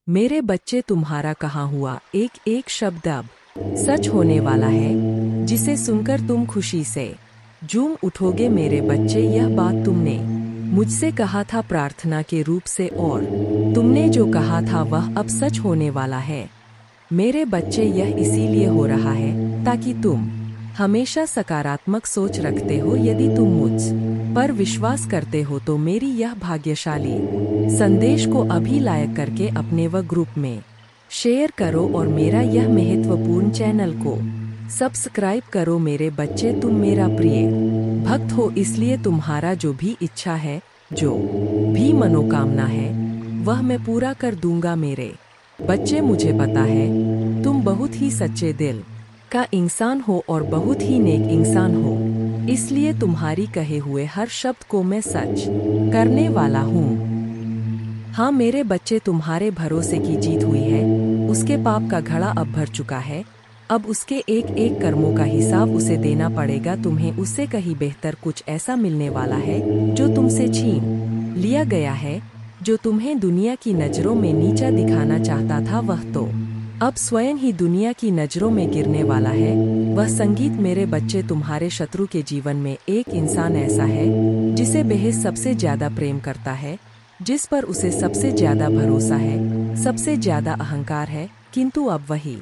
मेरे बच्चे तुम्हारा कहाँ हुआ एक एक शब्द अब सच होने वाला है, जिसे सुनकर तुम खुशी से झूम उठोगे मेरे बच्चे। यह बात तुमने मुझसे कहा था प्रार्थना के रूप से, और तुमने जो कहा था वह अब सच होने वाला है मेरे बच्चे। यह इसीलिए हो रहा है ताकि तुम हमेशा सकारात्मक सोच रखते हो। यदि तुम मुझ पर विश्वास करते हो तो मेरी यह भाग्यशाली संदेश को अभी लाइक करके अपने व ग्रुप में शेयर करो और मेरा यह महत्वपूर्ण चैनल को सब्सक्राइब करो मेरे बच्चे। तुम मेरा प्रिय भक्त हो, इसलिए तुम्हारा जो भी इच्छा है, जो भी मनोकामना है, वह मैं पूरा कर दूंगा मेरे बच्चे। मुझे पता है तुम बहुत ही सच्चे दिल का इंसान हो और बहुत ही नेक इंसान हो, इसलिए तुम्हारी कहे हुए हर शब्द को मैं सच करने वाला हूँ। हाँ मेरे बच्चे, तुम्हारे भरोसे की जीत हुई है। उसके पाप का घड़ा अब भर चुका है। अब उसके एक एक कर्मों का हिसाब उसे देना पड़ेगा। तुम्हें उससे कहीं बेहतर कुछ ऐसा मिलने वाला है जो तुमसे छीन लिया गया है। जो तुम्हें दुनिया की नज़रों में नीचा दिखाना चाहता था, वह तो अब स्वयं ही दुनिया की नज़रों में गिरने वाला है। वह संगीत मेरे बच्चे, तुम्हारे शत्रु के जीवन में एक इंसान ऐसा है जिसे बेहद सबसे ज्यादा प्रेम करता है, जिस पर उसे सबसे ज्यादा भरोसा है, सबसे ज्यादा अहंकार है। किंतु अब वही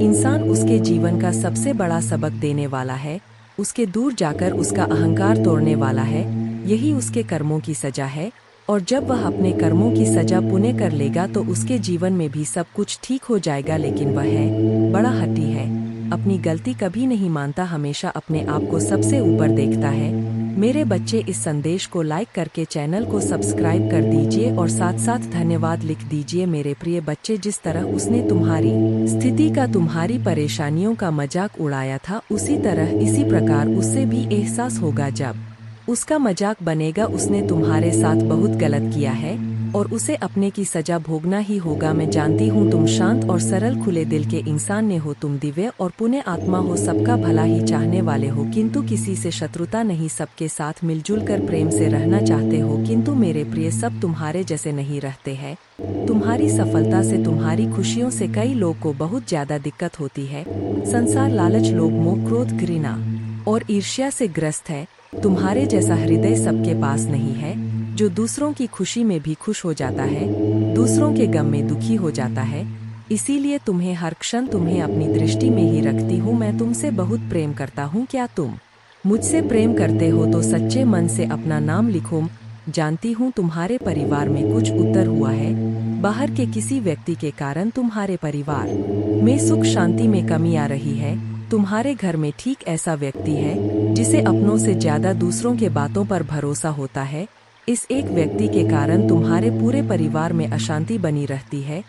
इंसान उसके जीवन का सबसे बड़ा सबक देने वाला है, उसके दूर जाकर उसका अहंकार तोड़ने वाला है। यही उसके कर्मों की सजा है, और जब वह अपने कर्मों की सजा पुण्य कर लेगा तो उसके जीवन में भी सब कुछ ठीक हो जाएगा। लेकिन वह है बड़ा हठी है, अपनी गलती कभी नहीं मानता, हमेशा अपने आप को सबसे ऊपर देखता है। मेरे बच्चे, इस संदेश को लाइक करके चैनल को सब्सक्राइब कर दीजिए और साथ साथ धन्यवाद लिख दीजिए मेरे प्रिय बच्चे। जिस तरह उसने तुम्हारी स्थिति का, तुम्हारी परेशानियों का मजाक उड़ाया था, उसी तरह इसी प्रकार उससे भी एहसास होगा जब उसका मजाक बनेगा। उसने तुम्हारे साथ बहुत गलत किया है और उसे अपने की सजा भोगना ही होगा। मैं जानती हूँ तुम शांत और सरल खुले दिल के इंसान ने हो, तुम दिव्य और पुण्य आत्मा हो, सबका भला ही चाहने वाले हो, किंतु किसी से शत्रुता नहीं, सबके साथ मिलजुल कर प्रेम से रहना चाहते हो। किंतु मेरे प्रिय, सब तुम्हारे जैसे नहीं रहते हैं। तुम्हारी सफलता से, तुम्हारी खुशियों से कई लोग को बहुत ज्यादा दिक्कत होती है। संसार, लालच, लोभ, मोह, क्रोध, घृणा और ईर्ष्या से ग्रस्त है। तुम्हारे जैसा हृदय सबके पास नहीं है, जो दूसरों की खुशी में भी खुश हो जाता है, दूसरों के गम में दुखी हो जाता है। इसीलिए तुम्हें हर क्षण, तुम्हें अपनी दृष्टि में ही रखती हूँ। मैं तुमसे बहुत प्रेम करता हूँ। क्या तुम मुझसे प्रेम करते हो तो सच्चे मन से अपना नाम लिखो। जानती हूँ तुम्हारे परिवार में कुछ उतर हुआ है। बाहर के किसी व्यक्ति के कारण तुम्हारे परिवार में सुख शांति में कमी आ रही है। तुम्हारे घर में ठीक ऐसा व्यक्ति है जिसे अपनों से ज्यादा दूसरों के बातों पर भरोसा होता है। इस एक व्यक्ति के कारण तुम्हारे पूरे परिवार में अशांति बनी रहती है।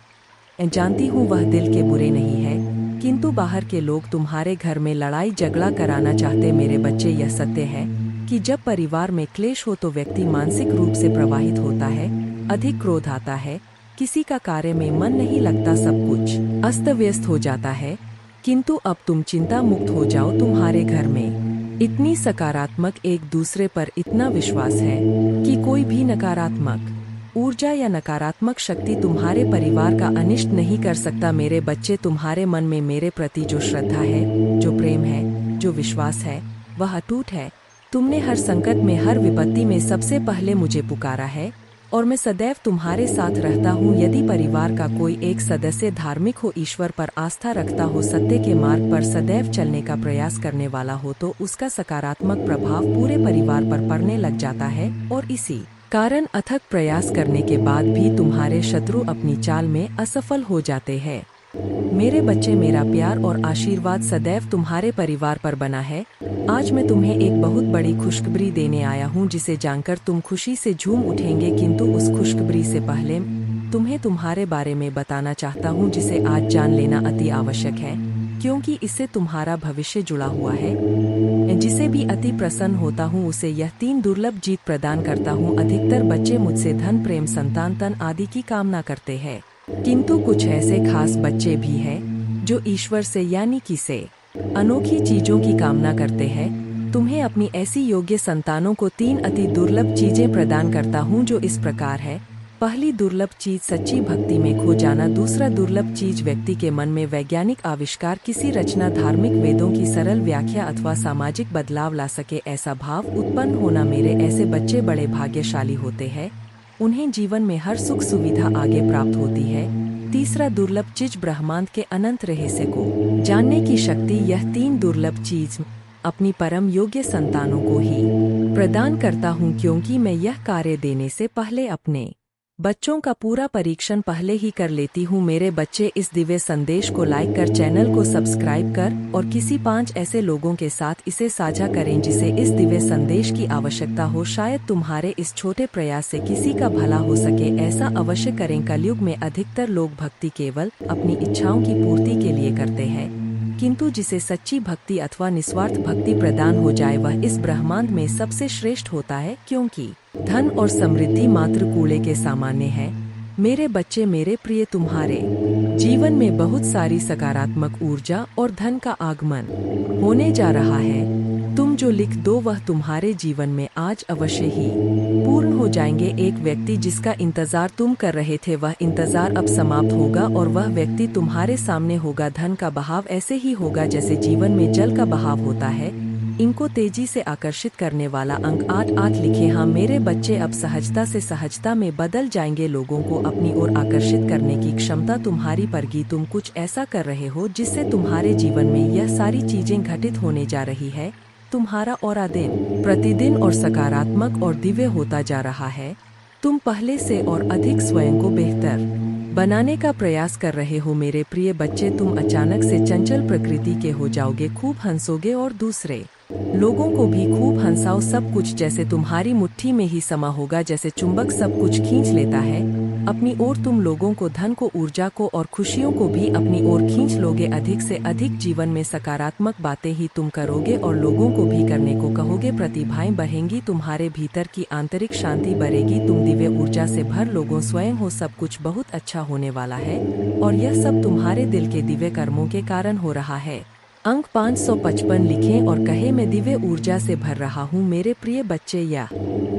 जानती हूँ वह दिल के बुरे नहीं है, किंतु बाहर के लोग तुम्हारे घर में लड़ाई झगड़ा कराना चाहते। मेरे बच्चे, यह सत्य है कि जब परिवार में क्लेश हो तो व्यक्ति मानसिक रूप से प्रभावित होता है, अधिक क्रोध आता है, किसी का कार्य में मन नहीं लगता, सब कुछ अस्त व्यस्त हो जाता है। किंतु अब तुम चिंता मुक्त हो जाओ। तुम्हारे घर में इतनी सकारात्मक, एक दूसरे पर इतना विश्वास है कि कोई भी नकारात्मक ऊर्जा या नकारात्मक शक्ति तुम्हारे परिवार का अनिष्ट नहीं कर सकता। मेरे बच्चे, तुम्हारे मन में मेरे प्रति जो श्रद्धा है, जो प्रेम है, जो विश्वास है, वह अटूट है। तुमने हर संकट में, हर विपत्ति में सबसे पहले मुझे पुकारा है और मैं सदैव तुम्हारे साथ रहता हूँ। यदि परिवार का कोई एक सदस्य धार्मिक हो, ईश्वर पर आस्था रखता हो, सत्य के मार्ग पर सदैव चलने का प्रयास करने वाला हो, तो उसका सकारात्मक प्रभाव पूरे परिवार पर पड़ने लग जाता है। और इसी कारण अथक प्रयास करने के बाद भी तुम्हारे शत्रु अपनी चाल में असफल हो जाते हैं। मेरे बच्चे, मेरा प्यार और आशीर्वाद सदैव तुम्हारे परिवार पर बना है। आज मैं तुम्हें एक बहुत बड़ी खुशखबरी देने आया हूँ, जिसे जानकर तुम खुशी से झूम उठेंगे। किंतु उस खुशखबरी से पहले तुम्हें तुम्हारे बारे में बताना चाहता हूँ, जिसे आज जान लेना अति आवश्यक है, क्योंकि इससे तुम्हारा भविष्य जुड़ा हुआ है। जिसे भी अति प्रसन्न होता हूँ उसे यह 3 दुर्लभ जीत प्रदान करता हूँ। अधिकतर बच्चे मुझसे धन, प्रेम, संतान, तन आदि की कामना करते हैं, किंतु कुछ ऐसे खास बच्चे भी हैं जो ईश्वर से, यानी कि से अनोखी चीजों की कामना करते हैं। तुम्हें अपनी ऐसी योग्य संतानों को 3 अति दुर्लभ चीजें प्रदान करता हूँ, जो इस प्रकार है। पहली दुर्लभ चीज सच्ची भक्ति में खो जाना। दूसरा दुर्लभ चीज व्यक्ति के मन में वैज्ञानिक आविष्कार, किसी रचना, धार्मिक वेदों की सरल व्याख्या अथवा सामाजिक बदलाव ला सके ऐसा भाव उत्पन्न होना। मेरे ऐसे बच्चे बड़े भाग्यशाली होते हैं, उन्हें जीवन में हर सुख सुविधा आगे प्राप्त होती है। तीसरा दुर्लभ चीज ब्रह्मांड के अनंत रहस्य को जानने की शक्ति। यह तीन दुर्लभ चीज अपनी परम योग्य संतानों को ही प्रदान करता हूँ, क्योंकि मैं यह कार्य देने से पहले अपने बच्चों का पूरा परीक्षण पहले ही कर लेती हूँ। मेरे बच्चे, इस दिव्य संदेश को लाइक कर, चैनल को सब्सक्राइब कर और किसी 5 ऐसे लोगों के साथ इसे साझा करें जिसे इस दिव्य संदेश की आवश्यकता हो। शायद तुम्हारे इस छोटे प्रयास से किसी का भला हो सके, ऐसा अवश्य करें। कलयुग में अधिकतर लोग भक्ति केवल अपनी इच्छाओं की पूर्ति के लिए करते हैं, किंतु जिसे सच्ची भक्ति अथवा निस्वार्थ भक्ति प्रदान हो जाए वह इस ब्रह्मांड में सबसे श्रेष्ठ होता है, क्योंकि धन और समृद्धि मात्र कूड़े के सामान्य है। मेरे बच्चे, मेरे प्रिय, तुम्हारे जीवन में बहुत सारी सकारात्मक ऊर्जा और धन का आगमन होने जा रहा है। तुम जो लिख दो वह तुम्हारे जीवन में आज अवश्य ही पूर्ण हो जाएंगे। एक व्यक्ति जिसका इंतजार तुम कर रहे थे वह इंतजार अब समाप्त होगा और वह व्यक्ति तुम्हारे सामने होगा। धन का बहाव ऐसे ही होगा जैसे जीवन में जल का बहाव होता है। इनको तेजी से आकर्षित करने वाला अंक 8 लिखे। हाँ मेरे बच्चे, अब सहजता से सहजता में बदल जाएंगे। लोगों को अपनी ओर आकर्षित करने की क्षमता तुम्हारी परगी। तुम कुछ ऐसा कर रहे हो जिससे तुम्हारे जीवन में यह सारी चीजें घटित होने जा रही है। तुम्हारा ऑरा दिन प्रतिदिन और सकारात्मक और दिव्य होता जा रहा है। तुम पहले से और अधिक स्वयं को बेहतर बनाने का प्रयास कर रहे हो। मेरे प्रिय बच्चे, तुम अचानक से चंचल प्रकृति के हो जाओगे, खूब हंसोगे और दूसरे लोगों को भी खूब हंसाओ। सब कुछ जैसे तुम्हारी मुट्ठी में ही समा होगा, जैसे चुंबक सब कुछ खींच लेता है अपनी ओर। तुम लोगों को, धन को, ऊर्जा को और खुशियों को भी अपनी ओर खींच लोगे। अधिक से अधिक जीवन में सकारात्मक बातें ही तुम करोगे और लोगों को भी करने को कहोगे। प्रतिभाएं बढ़ेंगी, तुम्हारे भीतर की आंतरिक शांति बढ़ेगी। तुम दिव्य ऊर्जा से भर लोगों स्वयं हो। सब कुछ बहुत अच्छा होने वाला है और यह सब तुम्हारे दिल के दिव्य कर्मों के कारण हो रहा है। अंक 555 लिखें और कहे, मैं दिव्य ऊर्जा से भर रहा हूँ। मेरे प्रिय बच्चे, यह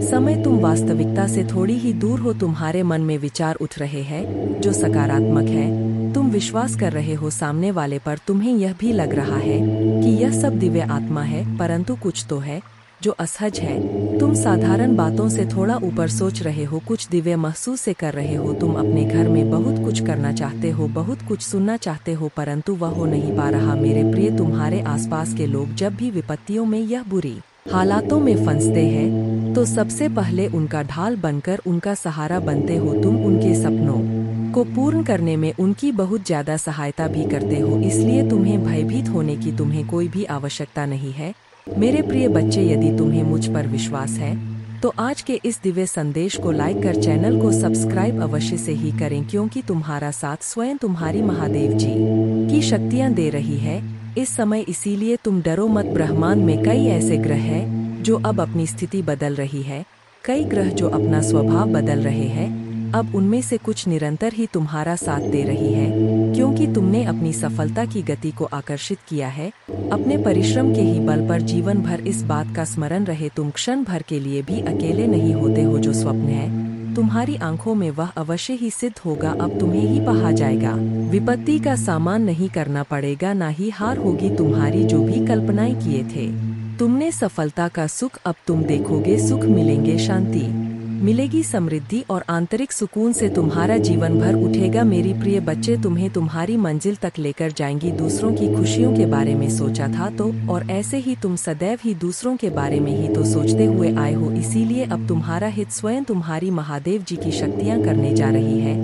समय तुम वास्तविकता से थोड़ी ही दूर हो। तुम्हारे मन में विचार उठ रहे हैं जो सकारात्मक है। तुम विश्वास कर रहे हो सामने वाले पर। तुम्हें यह भी लग रहा है कि यह सब दिव्य आत्मा है, परंतु कुछ तो है जो असहज है। तुम साधारण बातों से थोड़ा ऊपर सोच रहे हो, कुछ दिव्य महसूस से कर रहे हो। तुम अपने घर में बहुत कुछ करना चाहते हो, बहुत कुछ सुनना चाहते हो, परंतु वह हो नहीं पा रहा। मेरे प्रिय, तुम्हारे आसपास के लोग जब भी विपत्तियों में या बुरी हालातों में फंसते हैं तो सबसे पहले उनका ढाल बनकर उनका सहारा बनते हो। तुम उनके सपनों को पूर्ण करने में उनकी बहुत ज्यादा सहायता भी करते हो, इसलिए तुम्हें भयभीत होने की तुम्हें कोई भी आवश्यकता नहीं है। मेरे प्रिय बच्चे, यदि तुम्हें मुझ पर विश्वास है तो आज के इस दिव्य संदेश को लाइक कर, चैनल को सब्सक्राइब अवश्य से ही करें, क्योंकि तुम्हारा साथ स्वयं तुम्हारी महादेव जी की शक्तियाँ दे रही है इस समय। इसीलिए तुम डरो मत। ब्रह्मांड में कई ऐसे ग्रह हैं जो अब अपनी स्थिति बदल रही है, कई ग्रह जो अपना स्वभाव बदल रहे हैं। अब उनमें से कुछ निरंतर ही तुम्हारा साथ दे रही है, क्योंकि तुमने अपनी सफलता की गति को आकर्षित किया है। अपने परिश्रम के ही बल पर जीवन भर इस बात का स्मरण रहे, तुम क्षण भर के लिए भी अकेले नहीं होते हो। जो स्वप्न है तुम्हारी आंखों में वह अवश्य ही सिद्ध होगा। अब तुम्हें ही पहा जाएगा। विपत्ति का सामना नहीं करना पड़ेगा, ना ही हार होगी। तुम्हारी जो भी कल्पनाएं किए थे तुमने सफलता का सुख अब तुम देखोगे। सुख मिलेंगे, शांति मिलेगी, समृद्धि और आंतरिक सुकून से तुम्हारा जीवन भर उठेगा। मेरी प्रिय बच्चे, तुम्हें तुम्हारी मंजिल तक लेकर जाएंगी। दूसरों की खुशियों के बारे में सोचा था तो, और ऐसे ही तुम सदैव ही दूसरों के बारे में ही तो सोचते हुए आए हो। इसीलिए अब तुम्हारा हित स्वयं तुम्हारी महादेव जी की शक्तियाँ करने जा रही है।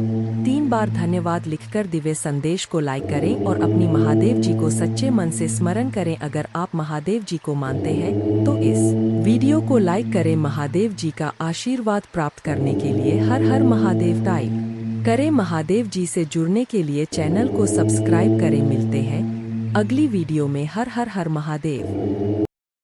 3 बार धन्यवाद लिखकर दिव्य संदेश को लाइक करें और अपनी महादेव जी को सच्चे मन से स्मरण करें। अगर आप महादेव जी को मानते हैं तो इस वीडियो को लाइक करें। महादेव जी का आशीर्वाद प्राप्त करने के लिए हर हर महादेव टाइप करें। महादेव जी से जुड़ने के लिए चैनल को सब्सक्राइब करें। मिलते हैं अगली वीडियो में। हर हर हर महादेव।